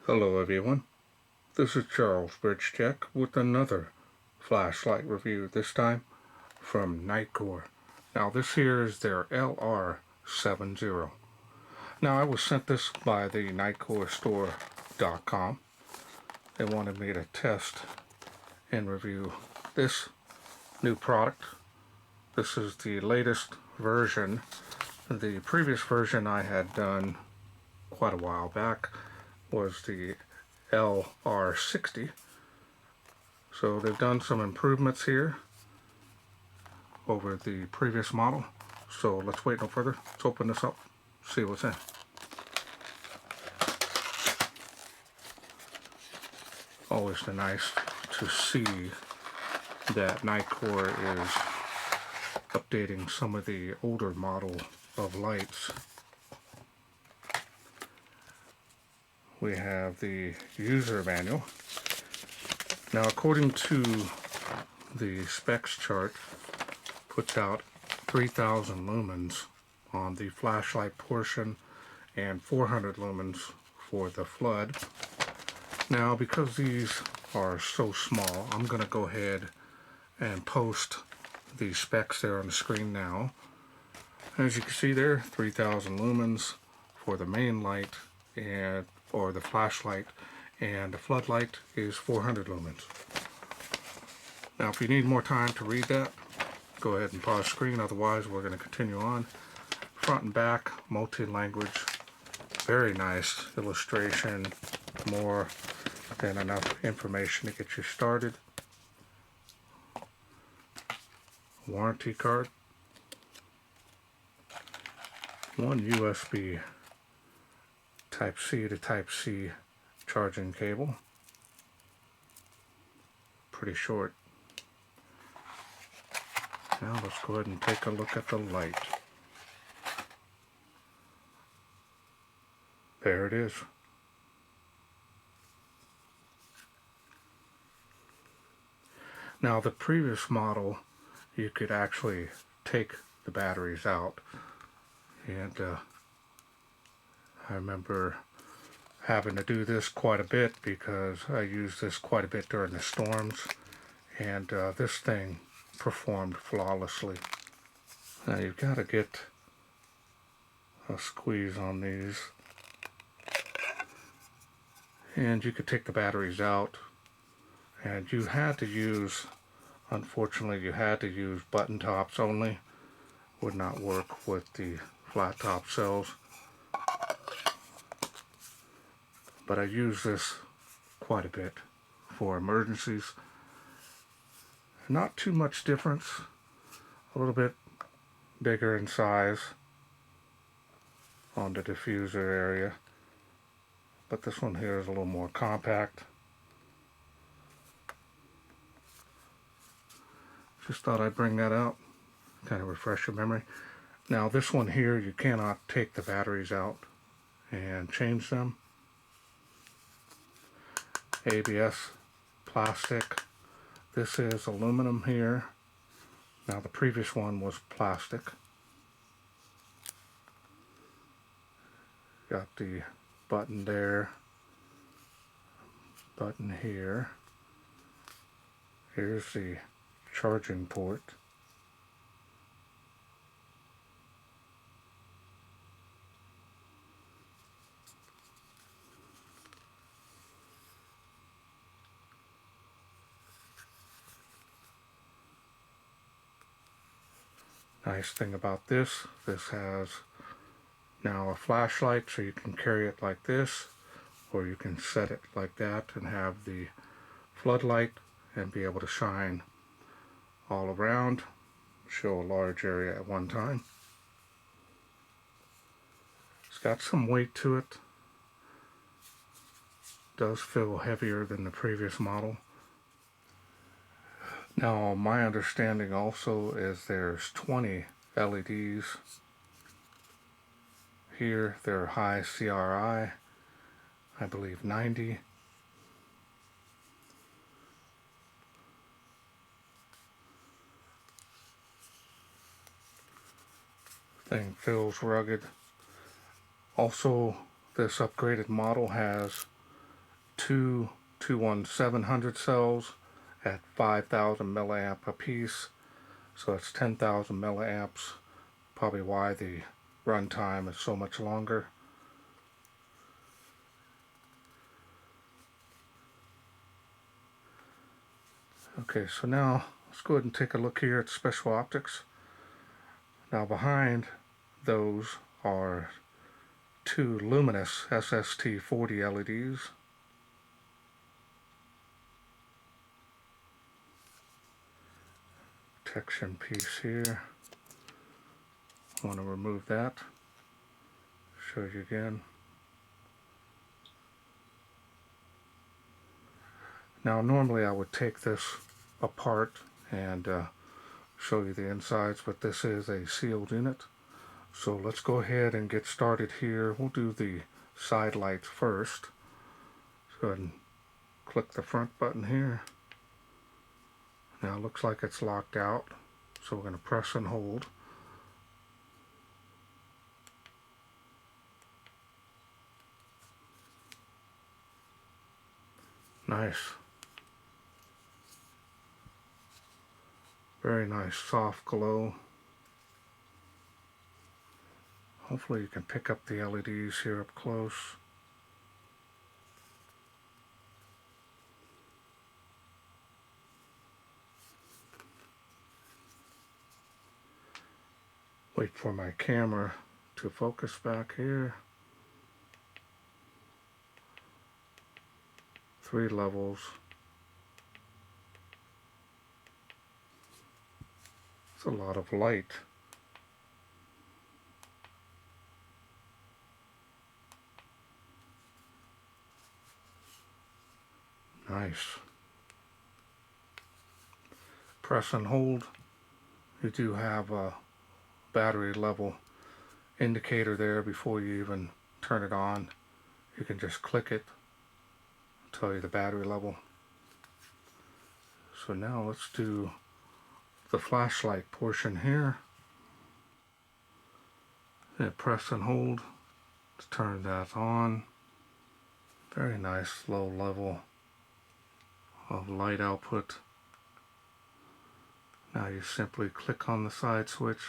Hello everyone, this is Charles BridgTec with another flashlight review, this time from Nitecore. Now this here is their LR70. Now I was sent this by the NitecoreStore.com. They wanted me to test and review this new product. This is the latest version. The previous version I had done quite a while back was the LR60. So they've done some improvements here over the previous model. So let's wait no further. Let's open this up, see what's in. Always nice to see that Nitecore is updating some of the older model of lights. We have the user manual. Now, according to the specs chart, puts out 3,000 lumens on the flashlight portion and 400 lumens for the flood. Now, because these are so small, I'm going to go ahead and post the specs there on the screen now. As you can see there, 3,000 lumens for the main light or the flashlight, and the floodlight is 400 lumens. Now if you need more time to read that, go ahead and pause the screen, otherwise we're going to continue on. Front and back, multi-language, very nice illustration, more than enough information to get you started. Warranty card, one USB Type C to Type C charging cable, pretty short. Now let's go ahead and take a look at the light. There it is. Now the previous model, you could actually take the batteries out, and I remember having to do this quite a bit because I used this quite a bit during the storms, and this thing performed flawlessly. Now you've got to get a squeeze on these, and you could take the batteries out, and you had to use, unfortunately you had to use button tops only. Would not work with the flat top cells. But I use this quite a bit for emergencies. Not too much difference, a little bit bigger in size on the diffuser area, but this one here is a little more compact. Just thought I'd bring that out, kind of refresh your memory. Now this one here, you cannot take the batteries out and change them. ABS plastic. This is aluminum here. Now the previous one was plastic. Got the button there, button here. Here's the charging port. Nice thing about this has now a flashlight, so you can carry it like this, or you can set it like that and have the floodlight and be able to shine all around, show a large area at one time. It's got some weight to it. Does feel heavier than the previous model. Now my understanding also is there's 20 LEDs. Here they're high CRI, I believe 90. Thing feels rugged. Also, this upgraded model has two 21700 cells at 5,000 milliamp a piece, so it's 10,000 milliamps, probably why the runtime is so much longer. Okay, so now let's go ahead and take a look here at special optics. Now behind those are two Lumunis SST40 LEDs. Protection piece here. I want to remove that. Show you again. Now normally I would take this apart and show you the insides, but this is a sealed unit. So let's go ahead and get started here. We'll do the side lights first. Let's go ahead and click the front button here. Now it looks like it's locked out, so we're going to press and hold. Nice. Very nice soft glow. Hopefully you can pick up the LEDs here up close. Wait for my camera to focus back here. 3 levels. It's a lot of light. Nice. Press and hold. You do have a battery level indicator there before you even turn it on. You can just click it, tell you the battery level. So now let's do the flashlight portion here. And press and hold to turn that on. Very nice low level of light output. Now you simply click on the side switch.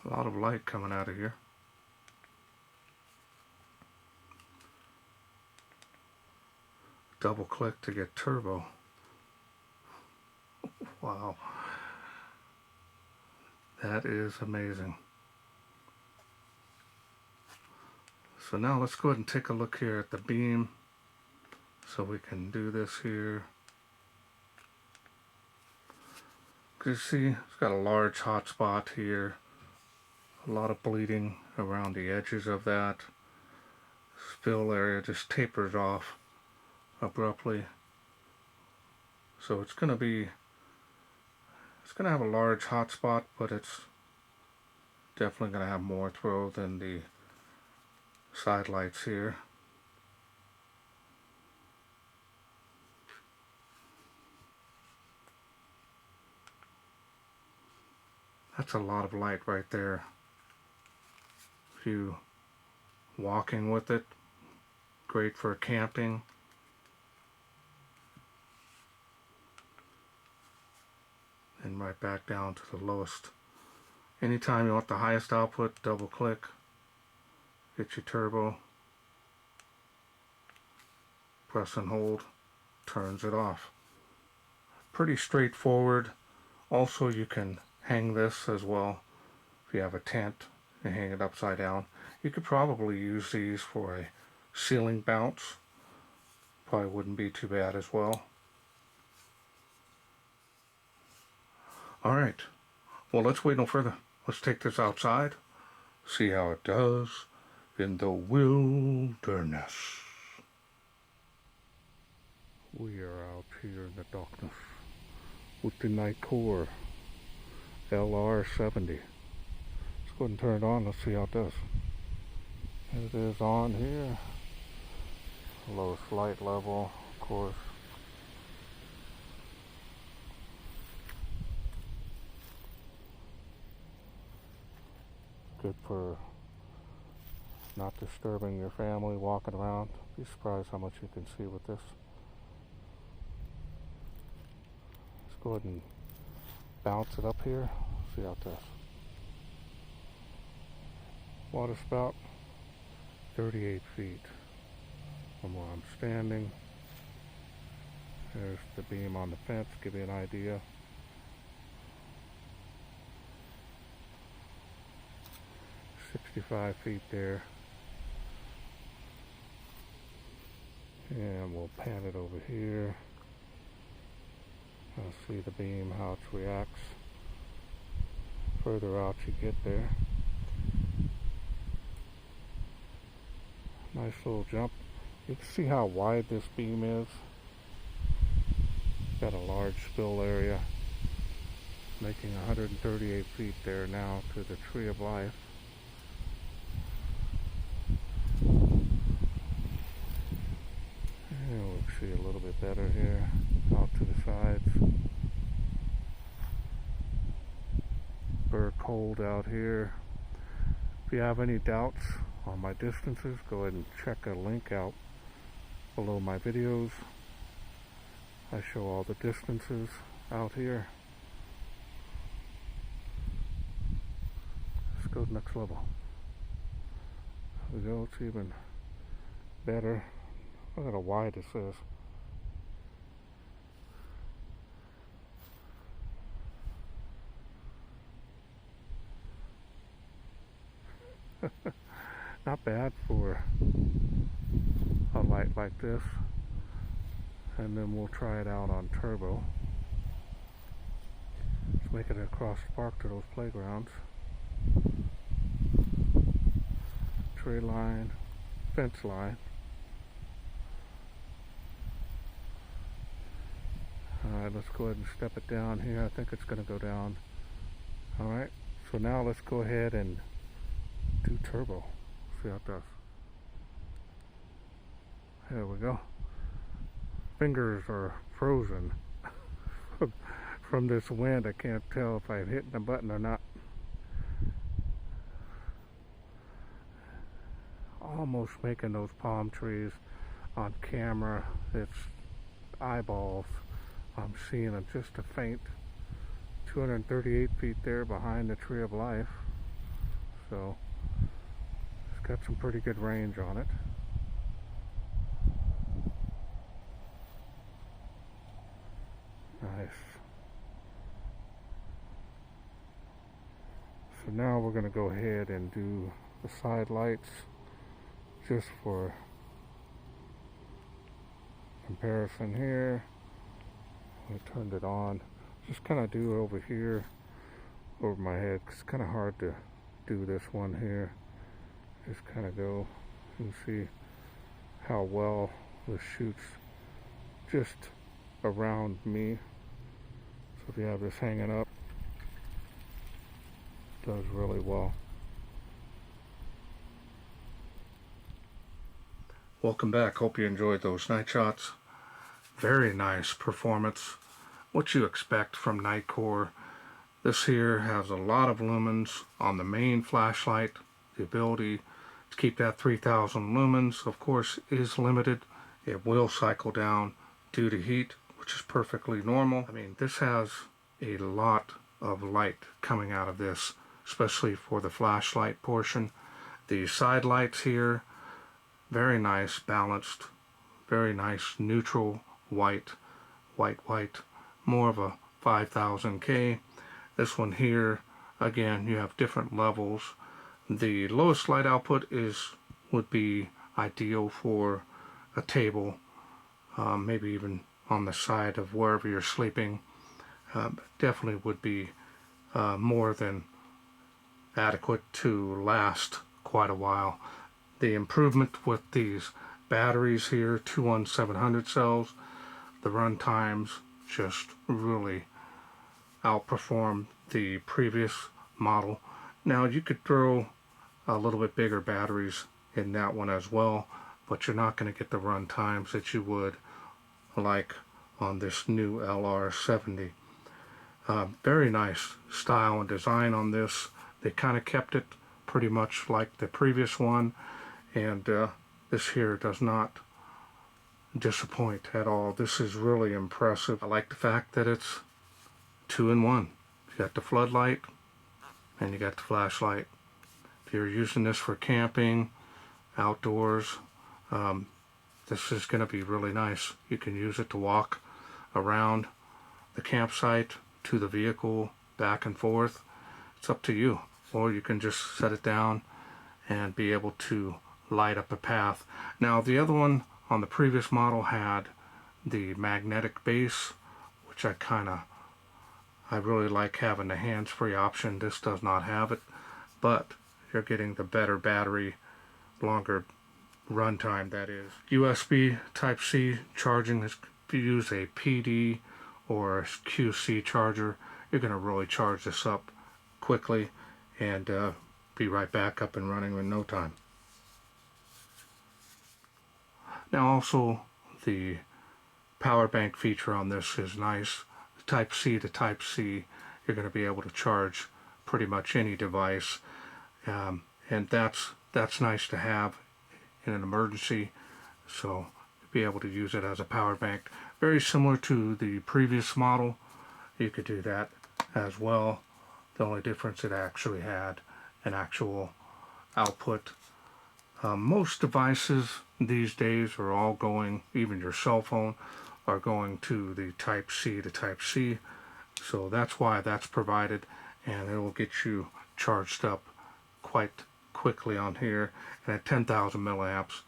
A lot of light coming out of here. Double click to get turbo. Wow. That is amazing. So now let's go ahead and take a look here at the beam. So we can do this here. You see, it's got a large hot spot here. A lot of bleeding around the edges of that. Spill area just tapers off abruptly. So it's going to have a large hot spot, but it's definitely going to have more throw than the side lights here. That's a lot of light right there. If you walking with it, great for camping. And right back down to the lowest. Anytime you want the highest output, double click, get your turbo, press and hold, turns it off. Pretty straightforward. Also, you can hang this as well. If you have a tent and hang it upside down, you could probably use these for a ceiling bounce. Probably wouldn't be too bad as well. Alright, well, let's wait no further. Let's take this outside, see how it does in the wilderness. We are out here in the darkness with the Nitecore LR70. Let's go ahead and turn it on. Let's see how it does. It is on here. Lowest light level, of course. good for not disturbing your family walking around. Be surprised how much you can see with this. Let's go ahead and bounce it up here. See how it does. Water spout, 38 feet from where I'm standing. There's the beam on the fence, give you an idea. "65 feet there." And we'll pan it over here. I'll see the beam, how it reacts. Further out you get there. Nice little jump. You can see how wide this beam is. Got a large spill area, making 138 feet there now to the Tree of Life. And we'll see a little bit better here, out to the sides. Very cold out here. If you have any doubts on my distances, go ahead and check a link out below my videos. I show all the distances out here. Let's go to the next level. There we go, it's even better. Look at how wide this is. Not bad for a light like this. And then we'll try it out on turbo. Let's make it across the park to those playgrounds. Tree line, fence line. Alright, let's go ahead and step it down here. I think it's going to go down. Alright, so now let's go ahead and do turbo. See how it does. There we go. Fingers are frozen from this wind. I can't tell if I'm hitting the button or not. Almost making those palm trees on camera. It's eyeballs. I'm seeing them just a faint. 238 feet there behind the Tree of Life. So it's got some pretty good range on it. Nice. So now we're going to go ahead and do the side lights just for comparison here. I turned it on. Just kind of do it over here over my head. It's kind of hard to do this one here. Just kind of go and see how well this shoots just around me. So if you have this hanging up, it does really well. Welcome back. Hope you enjoyed those night shots. Very nice performance. What you expect from Nitecore. This here has a lot of lumens on the main flashlight. The ability to keep that 3000 lumens, of course, is limited. It will cycle down due to heat, which is perfectly normal. I mean, this has a lot of light coming out of this, especially for the flashlight portion. The side lights here, very nice, balanced, very nice neutral white, white, more of a 5000K. This one here, again, you have different levels. The lowest light output would be ideal for a table, maybe even on the side of wherever you're sleeping. Definitely would be more than adequate to last quite a while. The improvement with these batteries here, 21700 cells, the run times just really outperform the previous model. Now you could throw a little bit bigger batteries in that one as well, but you're not going to get the run times that you would like on this new LR70. Very nice style and design on this. They kind of kept it pretty much like the previous one, and this here does not disappoint at all. This is really impressive. I like the fact that it's 2-in-1. You got the floodlight and you got the flashlight. If you're using this for camping, outdoors, this is going to be really nice. You can use it to walk around the campsite, to the vehicle, back and forth. It's up to you. Or you can just set it down and be able to light up a path. Now the other one on the previous model had the magnetic base, which I really like having the hands-free option. This does not have it, but you're getting the better battery, longer runtime, that is. USB Type-C charging is, if you use a PD or a QC charger, you're going to really charge this up quickly and be right back up and running in no time. Now also, the power bank feature on this is nice. Type-C to Type-C, you're going to be able to charge pretty much any device, and that's nice to have in an emergency, so be able to use it as a power bank. Very similar to the previous model, you could do that as well. The only difference, it actually had an actual output. Most devices these days are all going, even your cell phone, are going to the Type-C to Type-C, so that's why that's provided, and it will get you charged up quite quickly on here. And at 10,000 milliamps,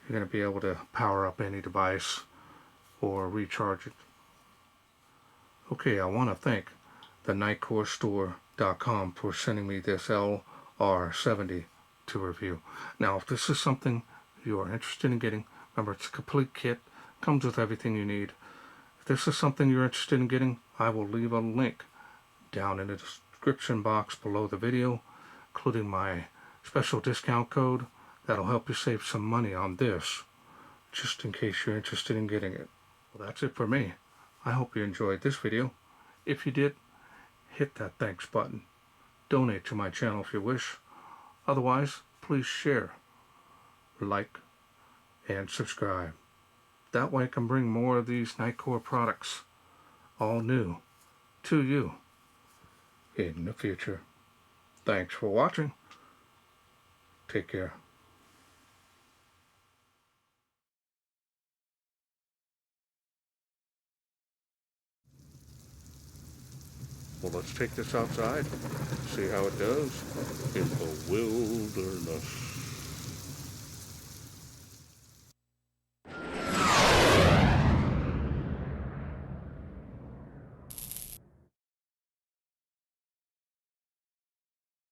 you're going to be able to power up any device or recharge it. Okay, I want to thank the NitecoreStore.com for sending me this LR70 to review. Now, if this is something you are interested in getting, remember, it's a complete kit, comes with everything you need. If this is something you're interested in getting, I will leave a link down in the description box below the video, including my special discount code that'll help you save some money on this, just in case you're interested in getting it. Well, that's it for me. I hope you enjoyed this video. If you did, hit that thanks button. Donate to my channel if you wish. Otherwise, please share, like, and subscribe. That way I can bring more of these Nitecore products, all new, to you in the future. Thanks for watching. Take care. Well, let's take this outside, see how it does in the wilderness.